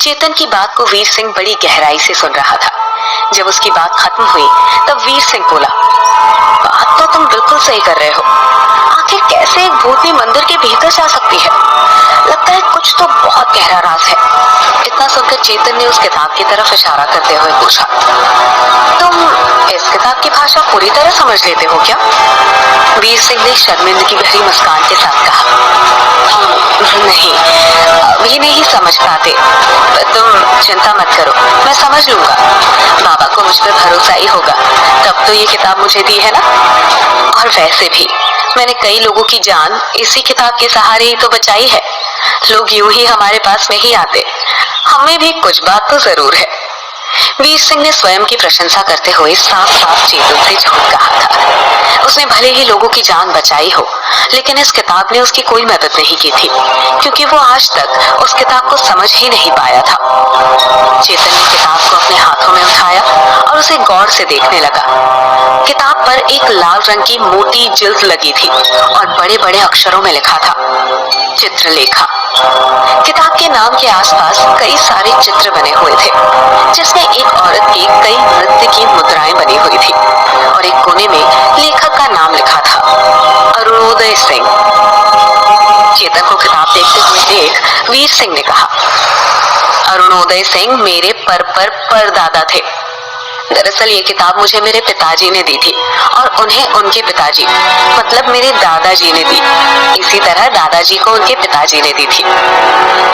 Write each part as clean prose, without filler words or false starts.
चेतन की बात को वीर सिंह बड़ी गहराई से सुन रहा था। जब उसकी बात खत्म हुई तब वीर सिंह बोला, बात तो तुम बिल्कुल सही कर रहे हो। आखिर कैसे एक भूतनी मंदिर के भीतर जा सकती है? लगता है कुछ तो बहुत गहरा राज है। इतना सुनकर चेतन ने उस किताब की तरफ इशारा करते हुए पूछा, तुम इस किताब की भाषा पूरी तरह समझ लेते हो क्या? वीर सिंह ने शर्मिंदगी भरी मुस्कान के साथ कहा, नहीं, अभी नहीं समझ पाते। तुम चिंता मत करो, मैं समझ लूंगा। बाबा को मुझ पर भरोसा ही होगा, तब तो ये किताब मुझे दी है ना। और वैसे भी मैंने कई लोगों की जान इसी किताब के सहारे ही तो बचाई है। लोग यूं ही हमारे पास नहीं आते, हमें भी कुछ बात तो जरूर है। वीर सिंह ने स्वयं की प्रशंसा करते हुए साफ साफ चेतन से झूठ कहा था। उसने भले ही लोगों की जान बचाई हो, लेकिन इस किताब ने उसकी कोई मदद नहीं की थी, क्योंकि वो आज तक उस किताब को समझ ही नहीं पाया था। चेतन ने किताब को अपने हाथों में उठाया और उसे गौर से देखने लगा। किताब पर एक लाल रंग की मोटी जिल्द लगी थी और बड़े बड़े अक्षरों में लिखा था, चित्रलेखा। किताब के नाम के आसपास कई सारे चित्र बने हुए थे, जिसमें एक औरत की कई नृत्य की मुद्राएं बनी हुई थी और एक कोने में लेखक का नाम लिखा था, अरुणोदय सिंह। चेतन को किताब देखते हुए देख वीर सिंह ने कहा, अरुणोदय सिंह मेरे परदादा थे। दरअसल ये किताब मुझे मेरे पिताजी ने दी थी और उन्हें उनके पिताजी मतलब मेरे दादाजी ने दी। इसी तरह दादाजी को उनके पिताजी ने दी थी।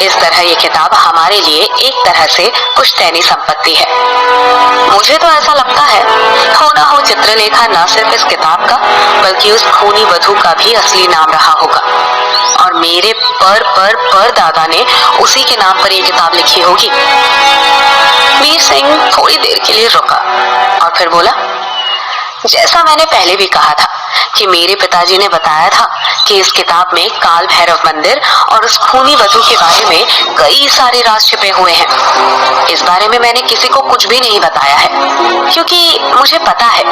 इस तरह ये किताब हमारे लिए एक तरह से पुश्तैनी संपत्ति है। मुझे तो ऐसा लगता है हो ना हो चित्रलेखा न सिर्फ इस किताब का बल्कि उस खूनी वधू का भी असली नाम रहा होगा और मेरे पर दादा ने उसी के नाम पर ये किताब लिखी होगी। वीर सिंह थोड़ी देर के लिए रुका और फिर बोला, जैसा मैंने पहले भी कहा था कि मेरे पिताजी ने बताया था कि इस किताब में काल भैरव मंदिर और उस खूनी वधू के बारे में कई सारे राज छिपे हुए हैं। इस बारे में मैंने किसी को कुछ भी नहीं बताया है, क्योंकि मुझे पता है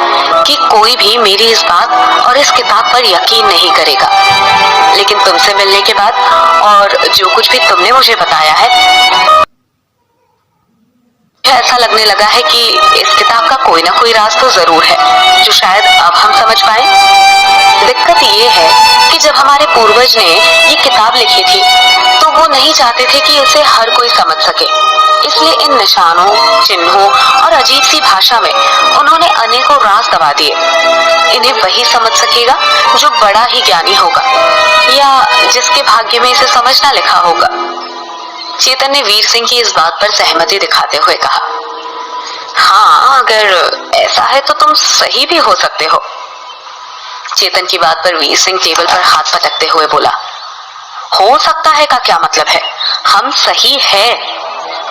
कि कोई भी मेरी इस बात और इस किताब पर यकीन नहीं करेगा। लेकिन तुमसे मिलने के बाद और जो कुछ भी तुमने मुझे बताया है, ऐसा लगने लगा है कि इस किताब का कोई ना कोई राज तो जरूर है जो शायद अब हम समझ पाए। दिक्कत ये है कि जब हमारे पूर्वज ने ये किताब लिखी थी तो वो नहीं चाहते थे कि इसे हर कोई समझ सके, इसलिए इन निशानों, चिन्हों और अजीब सी भाषा में उन्होंने अनेकों राज दबा दिए। इन्हें वही समझ सकेगा जो बड़ा ही ज्ञानी होगा या जिसके भाग्य में इसे समझना लिखा होगा। चेतन ने वीर सिंह की इस बात पर सहमति दिखाते हुए कहा, हाँ, अगर ऐसा है तो तुम सही भी हो सकते हो। चेतन की बात पर वीर सिंह टेबल पर हाथ पटकते हुए बोला, हो सकता है का क्या मतलब है? हम सही है।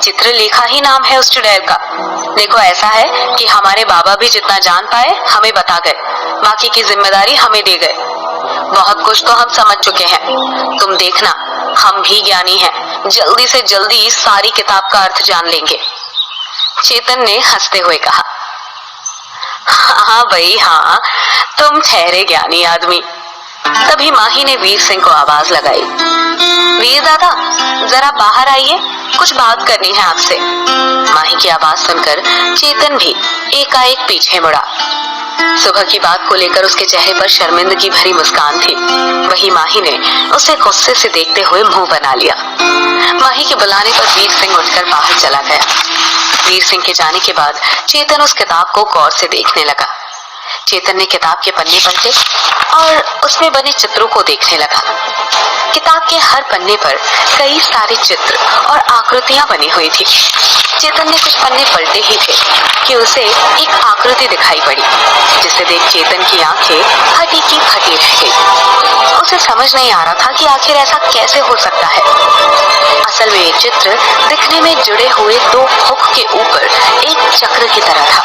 चित्रलेखा ही नाम है उस चुड़ैल का। देखो, ऐसा है कि हमारे बाबा भी जितना जान पाए हमें बता गए, बाकी की जिम्मेदारी हमें दे गए। बहुत कुछ तो हम समझ चुके हैं, तुम देखना हम भी ज्ञानी हैं, जल्दी से जल्दी सारी किताब का अर्थ जान लेंगे। चेतन ने हंसते हुए कहा, हाँ भाई हाँ, तुम ठहरे ज्ञानी आदमी। तभी माही ने वीर सिंह को आवाज लगाई, वीर दादा जरा बाहर आइए, कुछ बात करनी है आपसे। माही की आवाज सुनकर चेतन भी एकाएक पीछे मुड़ा। सुबह की बात को लेकर उसके चेहरे पर शर्मिंदगी भरी मुस्कान थी। वही माही ने उसे गुस्से से देखते हुए मुंह बना लिया। माही के बुलाने पर वीर सिंह उठकर बाहर चला गया। वीर सिंह के जाने के बाद चेतन उस किताब को गौर से देखने लगा। चेतन ने किताब के पन्ने पलटे और उसमें बने चित्रों को देखने लगा। किताब के हर पन्ने पर कई सारे चित्र और आकृतियां बनी हुई थी। चेतन ने कुछ पन्ने पलटे ही थे कि उसे एक आकृति दिखाई पड़ी, जिसे देख चेतन की आंखें फटी की फटी रह गई। उसे समझ नहीं आ रहा था कि आखिर ऐसा कैसे हो सकता है। असल में ये चित्र दिखने में जुड़े हुए दो हुक के ऊपर एक चक्र की तरह था।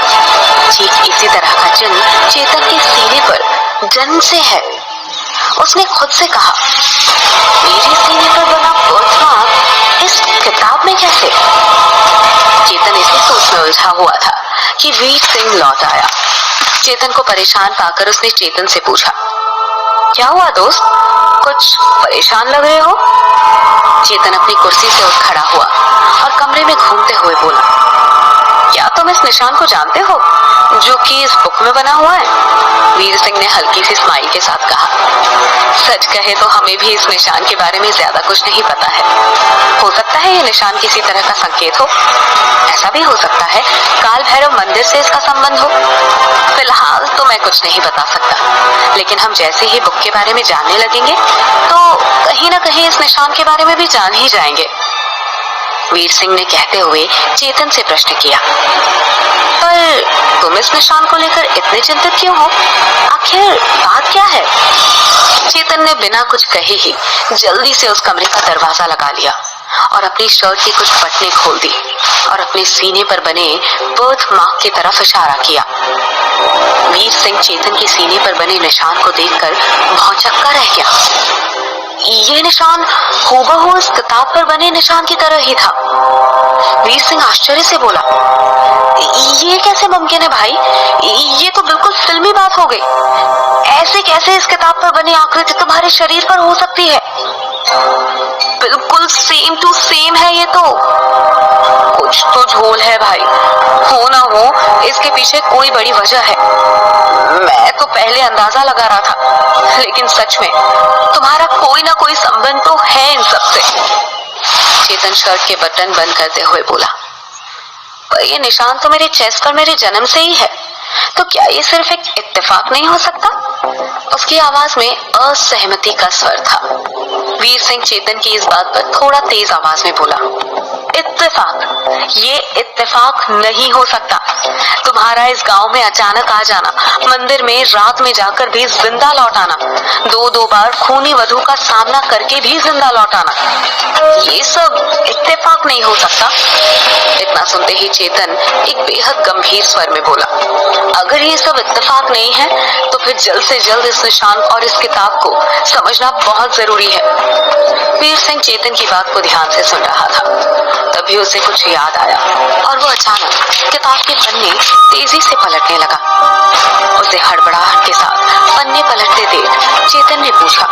ठीक इसी तरह का चिन्ह चेतन के सीने पर जन्म से है। उसने खुद से कहा, मेरे सीने पर बना बर्थमार्क इस किताब में कैसे? चेतन इसी सोच में उलझा हुआ था कि वीर सिंह लौट आया। चेतन को परेशान पाकर उसने चेतन से पूछा, क्या हुआ दोस्त, कुछ परेशान लग रहे हो? चेतन अपनी कुर्सी से उठ खड़ा हुआ और कमरे में निशान को जानते हो जो कि इस बुक में बना हुआ है? वीर सिंह ने हल्की सी स्माइल के साथ कहा। सच कहे तो हमें भी इस निशान के बारे में ज्यादा कुछ नहीं पता है। हो सकता है ये निशान किसी तरह का संकेत हो। ऐसा भी हो सकता है काल भैरव मंदिर से इसका संबंध हो। फिलहाल तो मैं कुछ नहीं बता सकता, लेकिन हम जैसे ही बुक के बारे में जानने लगेंगे तो कहीं ना कहीं इस निशान के बारे में भी जान ही जाएंगे। वीर सिंह ने कहते हुए चेतन से प्रश्न किया, पर तुम इस निशान को लेकर इतने चिंतित क्यों हो? आखिर बात क्या है? चेतन ने बिना कुछ कहे ही जल्दी से उस कमरे का दरवाजा लगा लिया और अपनी शर्ट की कुछ बटनें खोल दी और अपने सीने पर बने बर्थ मार्क की तरफ इशारा किया। वीर सिंह चेतन के सीने पर बने निशान को देखकर भौंचक्का रह गया। ये निशान हूबहू इस किताब पर बने निशान की तरह ही था। वीर सिंह आश्चर्य से बोला, ये कैसे मुमकिन है भाई? ये तो बिल्कुल फिल्मी बात हो गई। ऐसे कैसे इस किताब पर बनी आकृति तुम्हारे शरीर पर हो सकती है? बिल्कुल सेम टू सेम है ये तो। कुछ तो झोल है भाई, हो ना हो इसके पीछे कोई बड़ी वजह है। मैं तो पहले अंदाजा लगा रहा था, लेकिन सच में तुम्हारा कोई ना कोई संबंध तो है इन सबसे। चेतन शर्ट के बटन बंद करते हुए बोला, पर ये निशान तो मेरे चेस्ट पर मेरे जन्म से ही है, तो क्या ये सिर्फ एक इत्तेफाक नहीं हो सकता? उसकी आवाज में असहमति का स्वर था। वीर सिंह चेतन की इस बात पर थोड़ा तेज आवाज में बोला, इत्तेफाक? ये इत्तेफाक नहीं हो सकता। तुम्हारा इस गांव में अचानक आ जाना, मंदिर में रात में जाकर भी जिंदा लौट आना, दो बार खूनी वधू का सामना करके भी जिंदा लौट आना, ये सब इत्तेफाक नहीं हो सकता। इतना सुनते ही चेतन एक बेहद गंभीर स्वर में बोला, अगर ये सब इत्तेफाक नहीं है तो फिर जल्द से जल्द इस निशान और इस किताब को समझना बहुत जरूरी है। वीर सिंह चेतन की बात को ध्यान से सुन रहा था। तभी उसे कुछ याद आया और वो अचानक किताब के पन्ने तेजी से पलटने लगा। उसे हड़बड़ाहट के साथ पन्ने पलटते देख चेतन ने पूछा,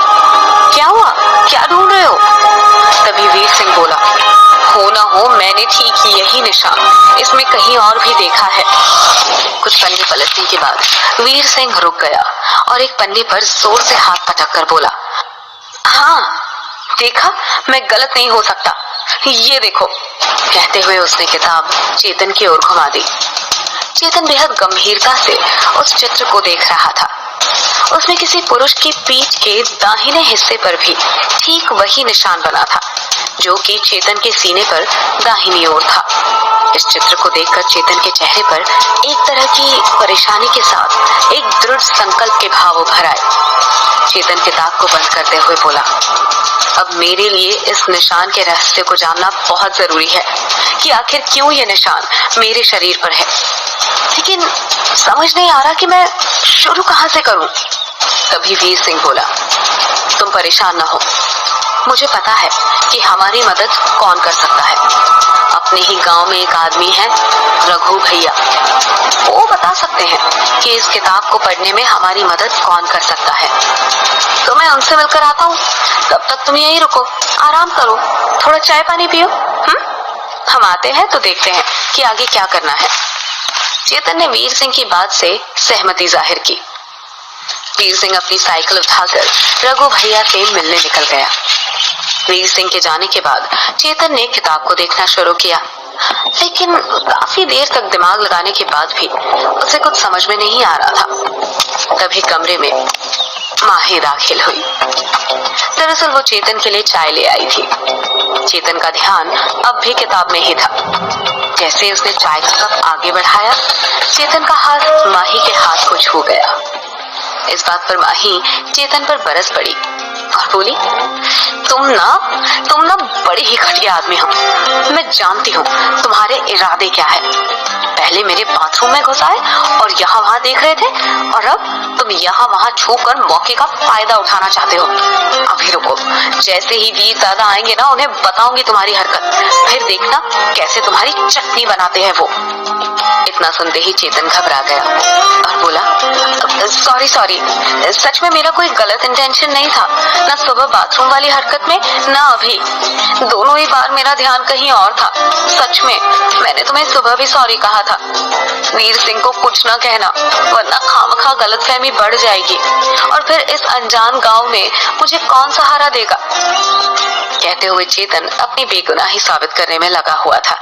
क्या हुआ? क्या ढूंढ रहे हो? तभी वीर सिंह बोला, हो ना हो मैंने ठीक यही निशान इसमें कहीं और भी देखा है। कुछ पन्ने पलटने के बाद वीर सिंह रुक गया और एक पन्ने पर जोर से हाथ पटक कर बोला, हाँ देखा, मैं गलत नहीं हो सकता, ये देखो। कहते हुए उसने किताब चेतन की ओर घुमा दी। चेतन बेहद गंभीरता से उस चित्र को देख रहा था। उसमें किसी पुरुष की पीठ के दाहिने हिस्से पर भी ठीक वही निशान बना था जो कि चेतन के सीने पर दाहिनी ओर था। इस चित्र को देखकर चेतन के चेहरे पर एक तरह की परेशानी के साथ एक दृढ़ संकल्प के भाव उभर आए। चेतन किताब को बंद करते हुए बोला, अब मेरे लिए इस निशान के रहस्य को जानना बहुत जरूरी है कि आखिर क्यों ये निशान मेरे शरीर पर है, लेकिन समझ नहीं आ रहा कि मैं शुरू कहां से करूं। तभी वीर सिंह बोला, तुम परेशान ना हो, मुझे पता है कि हमारी मदद कौन कर सकता है। अपने ही गांव में एक आदमी है, रघु भैया, वो बता सकते हैं कि इस किताब को पढ़ने में हमारी मदद कौन कर सकता है। तो मैं उनसे मिलकर आता हूँ, तब तक तुम यहीं रुको, आराम करो, थोड़ा चाय पानी पियो। हम आते हैं तो देखते हैं कि आगे क्या करना है। चेतन ने वीर सिंह की बात से सहमति जाहिर की। वीर सिंह अपनी साइकिल उठाकर रघु भैया से मिलने निकल गया। वीर सिंह के जाने के बाद चेतन ने किताब को देखना शुरू किया, लेकिन काफी देर तक दिमाग लगाने के बाद भी उसे कुछ समझ में नहीं आ रहा था। तभी कमरे में माही दाखिल हुई। दरअसल वो चेतन के लिए चाय ले आई थी। चेतन का ध्यान अब भी किताब में ही था। जैसे उसने चाय का कप आगे बढ़ाया, चेतन का हाथ माही के हाथ को छू गया। इस बात पर माही चेतन पर बरस पड़ी और बोली, तुम ना बड़े ही घटिया आदमी हो। मैं जानती हूँ तुम्हारे इरादे क्या है। पहले मेरे बाथरूम में घुस आए और यहाँ वहाँ देख रहे थे, और अब तुम यहाँ वहाँ छू कर मौके का फायदा उठाना चाहते हो। अभी रुको, जैसे ही वीर दादा आएंगे ना, उन्हें बताऊंगी तुम्हारी हरकत, फिर देखना कैसे तुम्हारी चटनी बनाते हैं वो। इतना सुनते ही चेतन घबरा गया और बोला, सॉरी, सच में मेरा कोई गलत इंटेंशन नहीं था। न सुबह बाथरूम वाली हरकत में, न अभी। दोनों ही बार मेरा ध्यान कहीं और था। सच में मैंने तुम्हें सुबह भी सॉरी कहा था। वीर सिंह को कुछ न कहना, वरना खामखा गलतफहमी बढ़ जाएगी और फिर इस अनजान गांव में मुझे कौन सहारा देगा। कहते हुए चेतन अपनी बेगुनाही साबित करने में लगा हुआ था।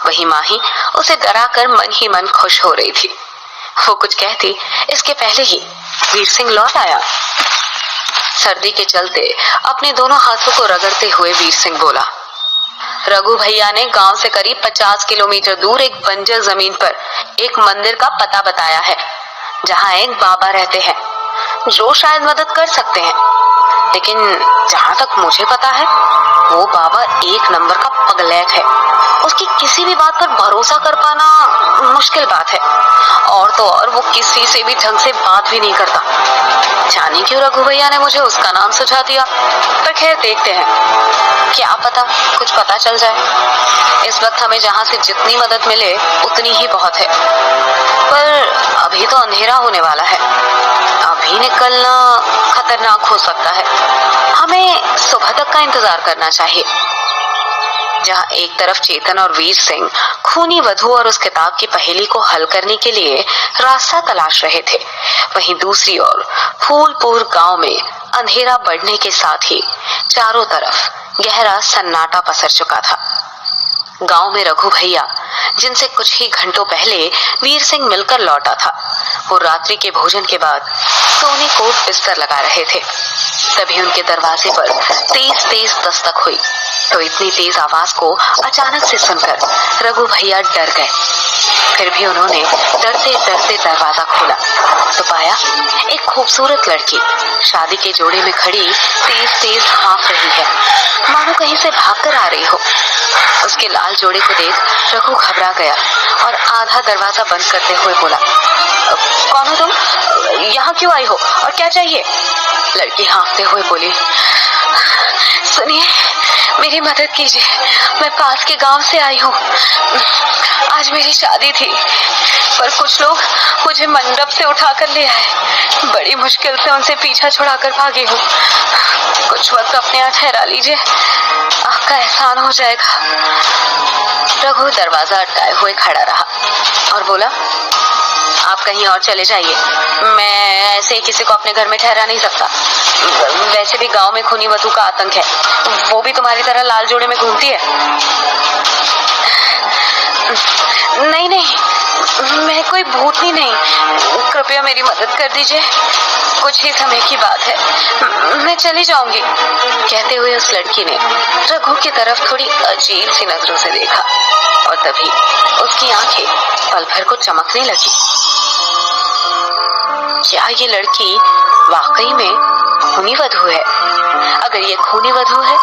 वही माही उसे डराकर मन ही मन खुश हो रही थी। वो कुछ कहती इसके पहले ही वीर सिंह लौट आया। सर्दी के चलते अपने दोनों हाथों को रगड़ते हुए वीर सिंह बोला, रघु भैया ने गांव से करीब 50 किलोमीटर दूर एक बंजर जमीन पर एक मंदिर का पता बताया है, जहां एक बाबा रहते हैं जो शायद मदद कर सकते हैं। लेकिन जहां तक मुझे पता है वो बाबा एक नंबर का पगलैट है। उसकी किसी भी बात पर भरोसा कर पाना मुश्किल बात है। और तो और वो किसी से भी ढंग से बात भी नहीं करता। जाने क्यों रघु भैया ने मुझे उसका नाम सुझा दिया, पर खैर देखते हैं, क्या पता कुछ पता चल जाए। इस वक्त हमें जहां से जितनी मदद मिले उतनी ही बहुत है। पर अभी तो अंधेरा होने वाला है, अभी निकलना खतरनाक हो सकता है। हमें सुबह तक का इंतजार करना चाहिए। जहां एक तरफ चेतन और वीर सिंह खूनी वधू और उस किताब की पहेली को हल करने के लिए रास्ता तलाश रहे थे, वहीं दूसरी ओर फूलपुर गांव में अंधेरा बढ़ने के साथ ही चारों तरफ गहरा सन्नाटा पसर चुका था। गांव में रघु भैया, जिनसे कुछ ही घंटों पहले वीर सिंह मिलकर लौटा था, वो रात्रि के भोजन के बाद सोने को बिस्तर लगा रहे थे। तभी उनके दरवाजे पर तेज तेज दस्तक हुई। तो इतनी तेज आवाज को अचानक से सुनकर रघु भैया डर गए। फिर भी उन्होंने डरते डरते दरवाजा खोला तो पाया एक खूबसूरत लड़की शादी के जोड़े में खड़ी तेज तेज हाँफ रही है, मानो कहीं से भागकर आ रही हो। उसके लाल जोड़े को देख रघु घबरा गया और आधा दरवाजा बंद करते हुए बोला, कौन हो तुम? यहाँ क्यों आई हो और क्या चाहिए? लड़की हाँफते हुए बोली, सुनिए, मेरी मदद कीजिए, मैं पास के गांव से आई हूँ। आज मेरी शादी थी, पर कुछ लोग मुझे मंडप से उठाकर ले आए। बड़ी मुश्किल से उनसे पीछा छुड़ाकर भागी हूँ। कुछ वक्त अपने यहाँ ठहरा लीजिए, आपका एहसान हो जाएगा। रघु दरवाजा अटकाए हुए खड़ा रहा और बोला, आप कहीं और चले जाइए, मैं ऐसे ही किसी को अपने घर में ठहरा नहीं सकता। वैसे भी गांव में खूनी वधू का आतंक है, वो भी तुम्हारी तरह लाल जोड़े में घूमती है। नहीं नहीं, मैं कोई भूतनी नहीं, कृपया मेरी मदद कर दीजिए, कुछ ही समय की बात है, मैं चली जाऊंगी। कहते हुए उस लड़की ने रघु की तरफ थोड़ी अजीब सी नजरों से देखा और तभी उसकी आंखें पल भर को चमकने लगी। क्या ये लड़की वाकई में खूनी वधू है? अगर ये खूनी वधू है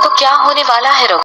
तो क्या होने वाला है रघु?